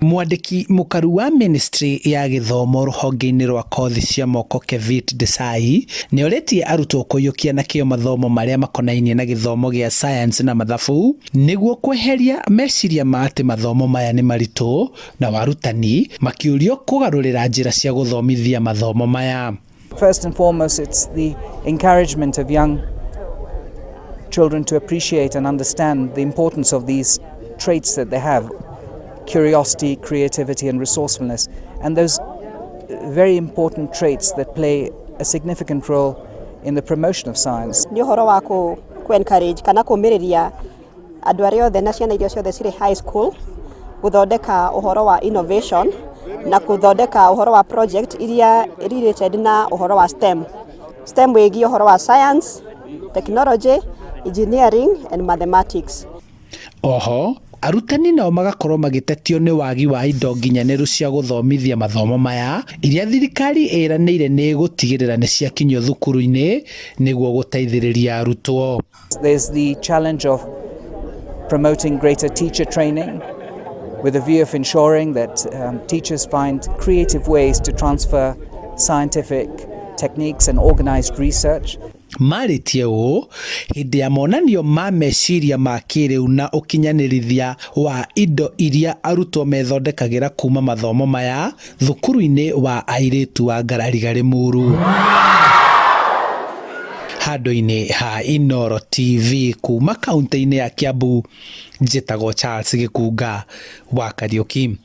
Mwandiki mukaru wa Ministry ya Githomo ruhonge-ini rwa kothi cia moko Kevit Desai ni oretie arutwo kuyukia na kio mathomo maria makonainie na githomo gia science na mathabu niguo kweheria meciria ma ati mathomo maya ni maritu na warutani makiurio kugarurira njira cia guthomithia mathomo maya. First and foremost, it's the encouragement of young children to appreciate and understand the importance of these traits that they have: curiosity, creativity and resourcefulness, and those very important traits that play a significant role in the promotion of science. Ni horo wa ku encourage kana kumiriria andu aria othe na ciana iria ciothe cire high school guthondeka uhoro wa innovation na kuthondeka uhoro wa project iria related na uhoro wa STEM wigi uhoro wa science, technology, engineering and mathematics. Oho arutani nao magakorwo magitetio ni wagi wa indo nginyaniru cia guthomithia mathomo maya iria thirikari ĩranĩire nĩ gũtigĩrĩra nĩ ciakinyio thukuru-inĩ nĩguo gũteithĩrĩria arutwo. There's the challenge of promoting greater teacher training with a view of ensuring that teachers find creative ways to transfer scientific techniques and organized research. Maritie ũũ hĩndĩ ya monanio ma meciria ma kĩrĩu na ũkinyanĩrithia wa indo iria arutwo methondekagĩra kuma mathomo maya thukuru-inĩ wa airĩtu wa Ngarariga Limuru. Handũ-inĩ ha Inooro TV kuma kaunti-inĩ ya Kiambu, njĩtagwo Charles Gĩkunga wa Kariũki.